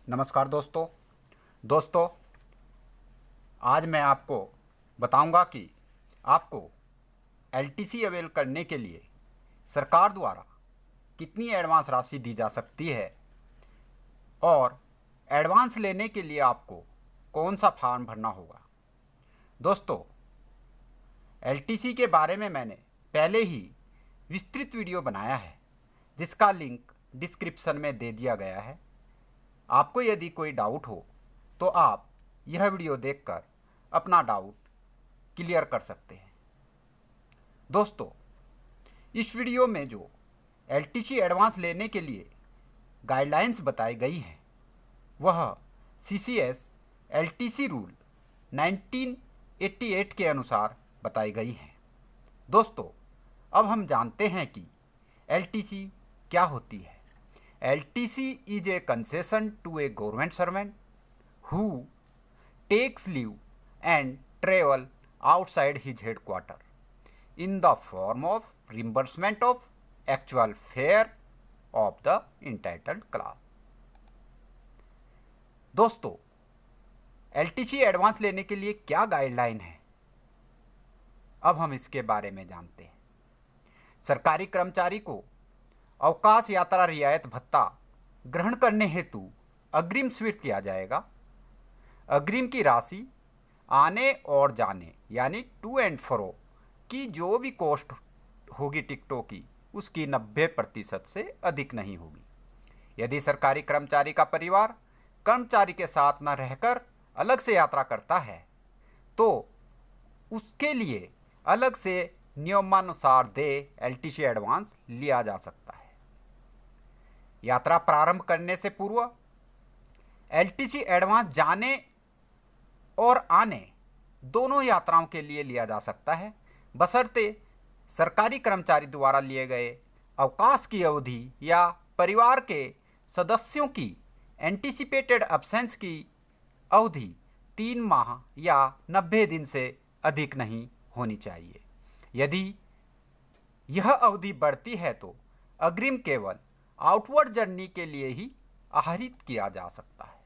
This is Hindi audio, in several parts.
नमस्कार दोस्तों आज मैं आपको बताऊंगा कि आपको एलटीसी अवेल करने के लिए सरकार द्वारा कितनी एडवांस राशि दी जा सकती है और एडवांस लेने के लिए आपको कौन सा फॉर्म भरना होगा। दोस्तों, एलटीसी के बारे में मैंने पहले ही विस्तृत वीडियो बनाया है जिसका लिंक डिस्क्रिप्शन में दे दिया गया है। आपको यदि कोई डाउट हो तो आप यह वीडियो देखकर अपना डाउट क्लियर कर सकते हैं। दोस्तों, इस वीडियो में जो एलटीसी एडवांस लेने के लिए गाइडलाइंस बताई गई हैं वह सीसीएस एलटीसी रूल 1988 के अनुसार बताई गई हैं। दोस्तों, अब हम जानते हैं कि एलटीसी क्या होती है। LTC is a concession to a government servant who takes leave and travel outside his headquarters in the form of reimbursement of actual fare of the entitled class। दोस्तों, LTC एडवांस लेने के लिए क्या गाइडलाइन है, अब हम इसके बारे में जानते हैं। सरकारी कर्मचारी को अवकाश यात्रा रियायत भत्ता ग्रहण करने हेतु अग्रिम स्वीकृत किया जाएगा। अग्रिम की राशि आने और जाने यानी टू एंड फ्रो की जो भी कॉस्ट होगी टिकटों की उसकी 90% से अधिक नहीं होगी। यदि सरकारी कर्मचारी का परिवार कर्मचारी के साथ न रहकर अलग से यात्रा करता है तो उसके लिए अलग से नियमानुसार देय एलटीसी एडवांस लिया जा सकता है। यात्रा प्रारंभ करने से पूर्व एलटीसी एडवांस जाने और आने दोनों यात्राओं के लिए लिया जा सकता है, बशर्ते सरकारी कर्मचारी द्वारा लिए गए अवकाश की अवधि या परिवार के सदस्यों की एंटीसिपेटेड एब्सेंस की अवधि 3 माह या 90 दिन से अधिक नहीं होनी चाहिए। यदि यह अवधि बढ़ती है तो अग्रिम केवल आउटवर्ड जर्नी के लिए ही आहरित किया जा सकता है।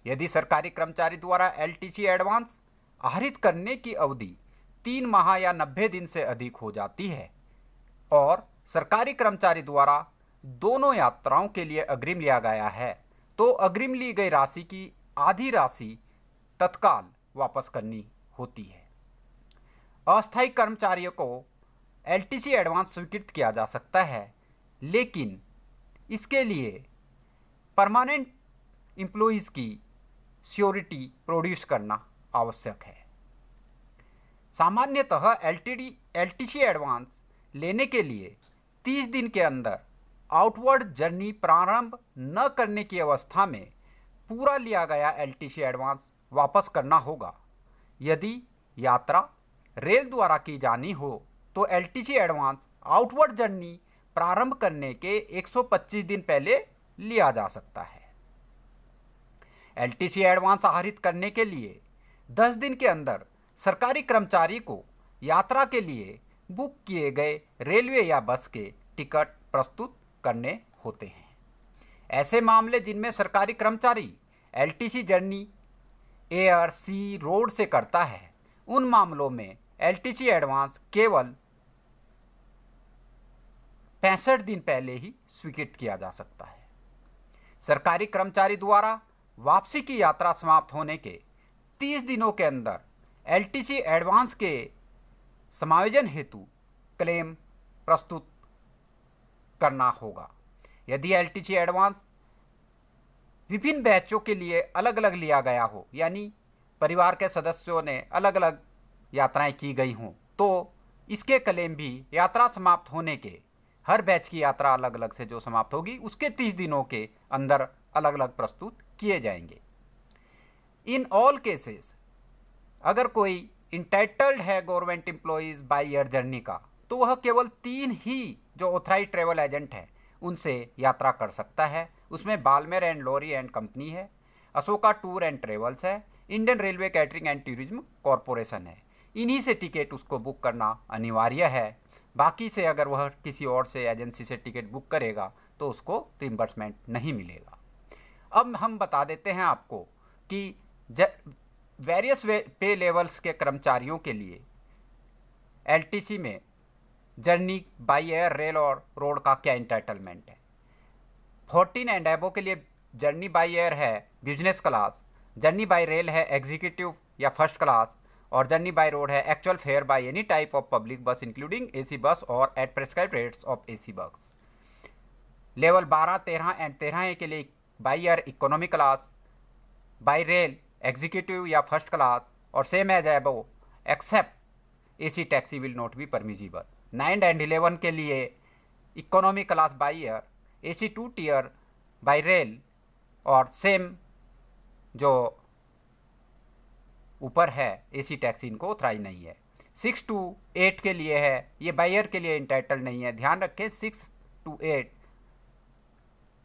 यदि सरकारी कर्मचारी द्वारा एलटीसी एडवांस आहरित करने की अवधि 3 माह या 90 दिन से अधिक हो जाती है और सरकारी कर्मचारी द्वारा दोनों यात्राओं के लिए अग्रिम लिया गया है तो अग्रिम ली गई राशि की आधी राशि तत्काल वापस करनी होती है। अस्थायी कर्मचारियों को एलटीसी एडवांस स्वीकृत किया जा सकता है, लेकिन इसके लिए परमानेंट एम्प्लॉइज़ की श्योरिटी प्रोड्यूस करना आवश्यक है। सामान्यतः एलटीसी एडवांस लेने के लिए 30 दिन के अंदर आउटवर्ड जर्नी प्रारंभ न करने की अवस्था में पूरा लिया गया एलटीसी एडवांस वापस करना होगा। यदि यात्रा रेल द्वारा की जानी हो तो एलटीसी एडवांस आउटवर्ड जर्नी प्रारंभ करने के 125 दिन पहले लिया जा सकता है। एलटीसी एडवांस आहरित करने के लिए 10 दिन के अंदर सरकारी कर्मचारी को यात्रा के लिए बुक किए गए रेलवे या बस के टिकट प्रस्तुत करने होते हैं। ऐसे मामले जिनमें सरकारी कर्मचारी एलटीसी जर्नी एयर, सी, रोड से करता है, उन मामलों में एलटीसी एडवांस केवल 65 दिन पहले ही स्वीकृत किया जा सकता है। सरकारी कर्मचारी द्वारा वापसी की यात्रा समाप्त होने के 30 दिनों के अंदर एलटीसी एडवांस के समायोजन हेतु क्लेम प्रस्तुत करना होगा। यदि एलटीसी एडवांस विभिन्न बैचों के लिए अलग अलग लिया गया हो, यानी परिवार के सदस्यों ने अलग अलग यात्राएं की गई हों, तो इसके क्लेम भी यात्रा समाप्त होने के हर बैच की यात्रा अलग अलग से जो समाप्त होगी उसके 30 दिनों के अंदर अलग अलग प्रस्तुत किए जाएंगे। इन ऑल केसेस अगर कोई इंटाइटल्ड है government employees by air journey का तो वह केवल 3 ही जो ऑथराइज ट्रेवल एजेंट हैं उनसे यात्रा कर सकता है। उसमें बाल्मेर एंड लोरी एंड कंपनी है, अशोका टूर एंड ट्रेवल्स है, Indian railway catering and tourism corporation है। इन्हीं से टिकट उसको बुक करना अनिवार्य है। बाकी से अगर वह किसी और से एजेंसी से टिकट बुक करेगा तो उसको रिम्बर्समेंट नहीं मिलेगा। अब हम बता देते हैं आपको कि वेरियस पे लेवल्स के कर्मचारियों के लिए एलटीसी में जर्नी बाई एयर, रेल और रोड का क्या इंटाइटलमेंट है। 14 एंड एबो के लिए जर्नी बाई एयर है business class, journey by rail है एग्जीक्यूटिव या फर्स्ट क्लास, और जर्नी बाई रोड है actual fare by any type of public bus including AC bus और at prescribed rates of AC bus. Level 12, 13 and 13A के लिए by air economy class, by rail executive या फर्स्ट क्लास और same as above except AC taxi will not be permissible. 9 and 11 के लिए economy class by air, AC 2 tier by rail और सेम जो ऊपर है एसी टैक्सी इनको ऑथराइज नहीं है। 6 to 8 के लिए है, ये बाई एयर के लिए इंटाइटल नहीं है, ध्यान रखें 6 to 8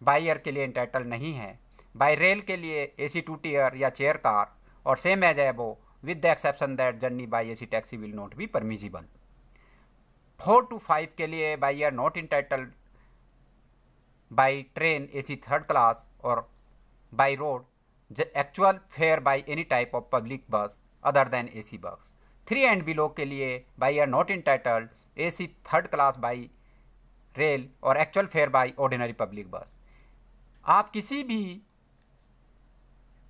बाई एयर के लिए इंटाइटल नहीं है। बाई रेल के लिए एसी 2 टियर या चेयर कार और same as above with the exception that journey by AC taxi will not be permissible. 4 to 5 के लिए by air not entitled, by train AC third class और by road actual fare by any type of public bus other than AC bus. 3 and below के लिए by air not entitled, AC third class by rail और actual fare by ordinary public बस। आप किसी भी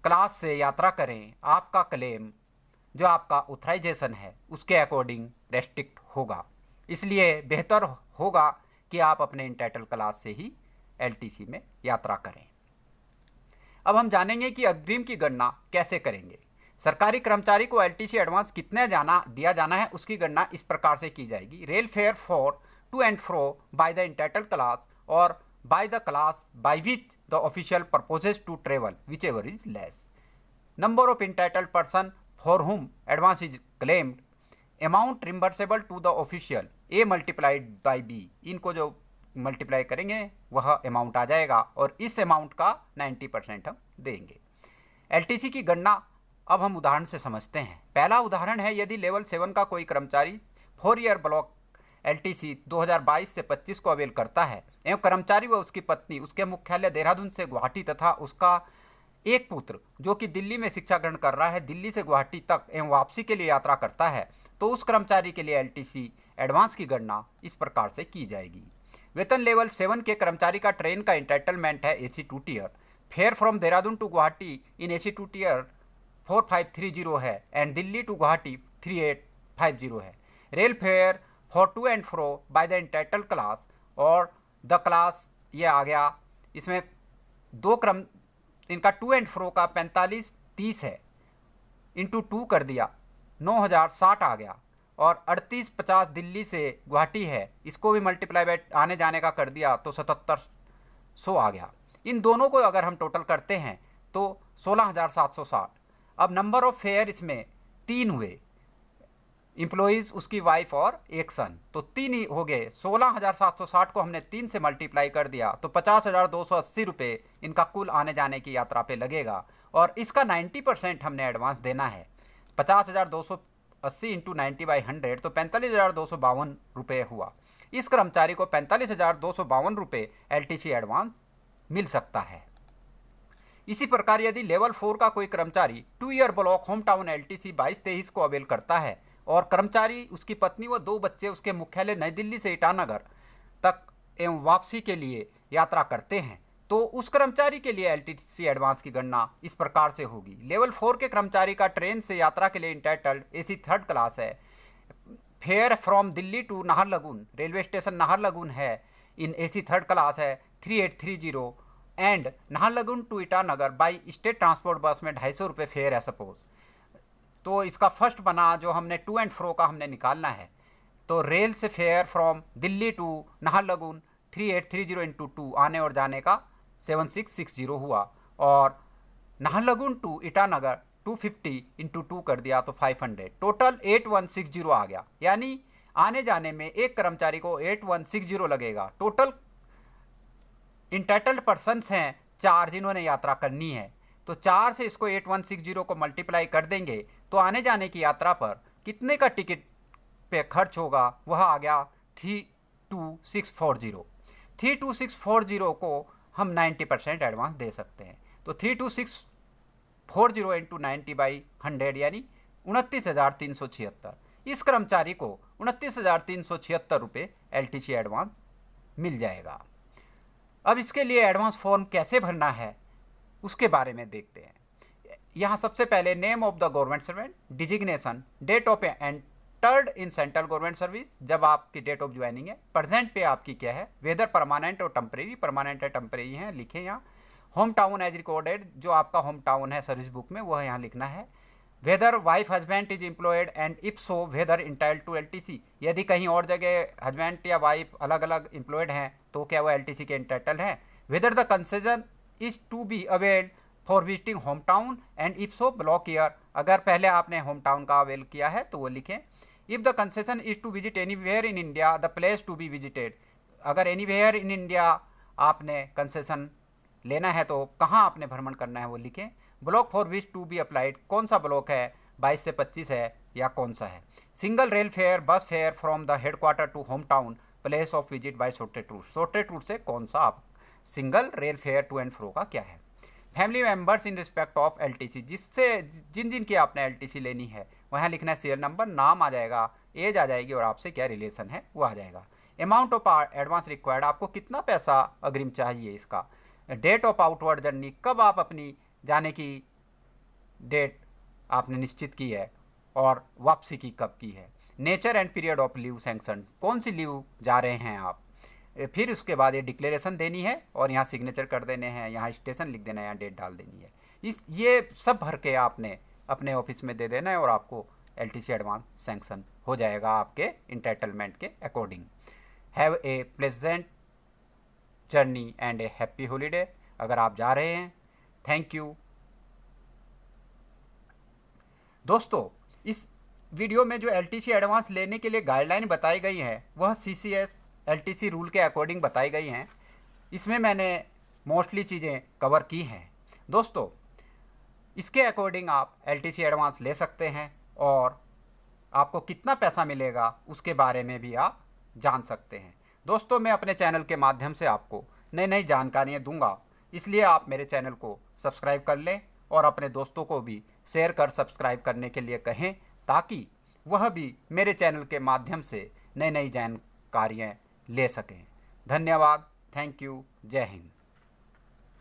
क्लास से यात्रा करें, आपका क्लेम जो आपका ऑथराइजेशन है उसके अकॉर्डिंग रेस्ट्रिक्ट होगा, इसलिए बेहतर होगा कि आप अपने इंटाइटल क्लास से ही एलटीसी में यात्रा करें। अब हम जानेंगे कि अग्रिम की गणना कैसे करेंगे। सरकारी कर्मचारी को एलटीसी एडवांस कितने दिया जाना है उसकी गणना इस प्रकार से की जाएगी। Rail fare for to and fro by the entitle class और by the class by which the official proposes to travel whichever is less. Number of entitled person for whom advance is claimed, amount reimbursable to the official A multiplied by B, इनको जो मल्टीप्लाई करेंगे वह अमाउंट आ जाएगा और इस अमाउंट का 90% हम देंगे। एलटीसी की गणना अब हम उदाहरण से समझते हैं। पहला उदाहरण है, यदि लेवल 7 का कोई कर्मचारी 4 ईयर ब्लॉक एलटीसी 2022 से 25 को अवेल करता है एवं कर्मचारी व उसकी पत्नी उसके मुख्यालय देहरादून से गुवाहाटी तथा उसका एक पुत्र जो कि दिल्ली में शिक्षा ग्रहण कर रहा है दिल्ली से गुवाहाटी तक एवं वापसी के लिए यात्रा करता है, तो उस कर्मचारी के लिए एलटीसी एडवांस की गणना इस प्रकार से की जाएगी। वेतन लेवल 7 के कर्मचारी का ट्रेन का इंटाइटलमेंट है AC 2 tier, fare from Dehradun to Guwahati in AC 2 tier 4530 है एंड दिल्ली टू गुवाहाटी 3850 है। Rail fare for to and fro by the entitle class और द क्लास ये आ गया, इसमें दो क्रम इनका टू एंड फ्रो का 4530 है, इंटू 2 कर दिया 9060 आ गया, और 3850 दिल्ली से गुवाहाटी है, इसको भी मल्टीप्लाई बाय आने जाने का कर दिया तो 7700 आ गया। इन दोनों को अगर हम टोटल करते हैं तो 16760। अब नंबर ऑफ फेयर इसमें 3 हुए, एम्प्लॉइज उसकी वाइफ और एक सन, तो 3 ही हो गए। 16760 को हमने 3 से मल्टीप्लाई कर दिया तो 50,280 रुपये इनका कुल आने जाने की यात्रा पे लगेगा और इसका 90% हमने एडवांस देना है। 50,280 इंटू 90/100 तो 45,252 रुपये हुआ। इस कर्मचारी को 45,252 रुपये एलटीसी एडवांस मिल सकता है। इसी प्रकार यदि लेवल 4 का कोई कर्मचारी 2 year block home town LTC 22-23 को अवेल करता है और कर्मचारी उसकी पत्नी व 2 बच्चे उसके मुख्यालय नई दिल्ली से ईटानगर तक एवं वापसी के लिए यात्रा करते हैं, तो उस कर्मचारी के लिए एलटीसी एडवांस की गणना इस प्रकार से होगी। लेवल 4 के कर्मचारी का ट्रेन से यात्रा के लिए इंटाइटल्ड एसी थर्ड क्लास है, fare from Delhi to Naharlagun, railway station Naharlagun है, इन एसी थर्ड क्लास है 3830 and Naharlagun to Itanagar by state transport bus में 250 रुपये फेयर है सपोज। तो इसका फर्स्ट बना जो हमने टू एंड फ्रो का हमने निकालना है, तो रेल से fare from Delhi to Naharlagun 3830 into 2 आने और जाने का 7660 हुआ, और नाहरलगुन टू ईटानगर 250 इंटू 2 कर दिया तो 500, टोटल 8160 आ गया। यानी आने जाने में एक कर्मचारी को 8160 लगेगा। टोटल इंटाइटल्ड पर्सन्स हैं 4 जिन्होंने यात्रा करनी है, तो 4 से इसको 8160 को मल्टीप्लाई कर देंगे तो आने जाने की यात्रा पर कितने का टिकट पे खर्च होगा, वह आ गया 32640। 32640 को हम 90% एडवांस दे सकते हैं। तो 32640 इंटू 90/100 यानी 29,376। इस कर्मचारी को 29,376 रुपये LTC एडवांस मिल जाएगा। अब इसके लिए एडवांस फॉर्म कैसे भरना है उसके बारे में देखते हैं। यहाँ सबसे पहले name of the government servant, designation, date of entered in central government service, जब आपकी डेट ऑफ ज्वाइनिंग है, प्रेजेंट पे आपकी क्या है, वेदर परमानेंट और टेम्परेरी, परमानेंट है टेम्परेरी है लिखें यहाँ। होम टाउन एज रिकॉर्डेड, जो आपका होम टाउन है सर्विस बुक में वह यहाँ लिखना है। Whether wife husband is employed and if so whether entitled to LTC, यदि कहीं और जगह हस्बैंड या वाइफ अलग अलग एम्प्लॉयड हैं तो क्या वो LTC के इंटाइटल हैं। Whether the concession is to be availed for visiting home town and if so block year, अगर पहले आपने होम टाउन का अवेल किया है तो वो लिखें। If the concession is to visit anywhere in India the place to be visited, अगर एनीवेयर इन इंडिया आपने कंसेशन लेना है तो कहाँ आपने भ्रमण करना है वो लिखें। Block for which to be applied, कौन सा ब्लॉक है, 22 से 25 है या कौन सा है। Single rail fare bus fare from the headquarter to home town place of visit by shortest route, shortest route से कौन सा आप single rail fare to and fro का क्या है। Family members in respect of LTC, जिससे जिन जिन की आपने LTC लेनी है वहाँ लिखना है सीरियल नंबर, नाम आ जाएगा, एज आ जाएगी और आपसे क्या रिलेशन है वो आ जाएगा। अमाउंट ऑफ एडवांस रिक्वायर्ड, आपको कितना पैसा अग्रिम चाहिए इसका। डेट ऑफ आउटवर्ड जर्नी, कब आप अपनी जाने की डेट आपने निश्चित की है और वापसी की कब की है। Nature and period of leave sanction, कौन सी लीव जा रहे हैं आप। फिर उसके बाद ये डिक्लेरेशन देनी है और यहाँ सिग्नेचर कर देने हैं, यहाँ स्टेशन लिख देना है, यहाँ डेट डाल देनी है। ये सब भर के आपने अपने ऑफिस में दे देना है और आपको LTC एडवांस सैंक्शन हो जाएगा आपके इंटाइटलमेंट के according. Have a pleasant journey and A happy holiday, अगर आप जा रहे हैं। Thank you. दोस्तों, इस वीडियो में जो LTC एडवांस लेने के लिए गाइडलाइन बताई गई है वह CCS LTC रूल के अकॉर्डिंग बताई गई हैं। इसमें मैंने मोस्टली चीज़ें कवर की हैं। दोस्तों, इसके अकॉर्डिंग आप LTC एडवांस ले सकते हैं और आपको कितना पैसा मिलेगा उसके बारे में भी आप जान सकते हैं। दोस्तों, मैं अपने चैनल के माध्यम से आपको नई नई जानकारियाँ दूंगा, इसलिए आप मेरे चैनल को सब्सक्राइब कर लें और अपने दोस्तों को भी शेयर कर सब्सक्राइब करने के लिए कहें, ताकि वह भी मेरे चैनल के माध्यम से नई नई जानकारियाँ ले सकें। धन्यवाद। Thank you. जय हिंद।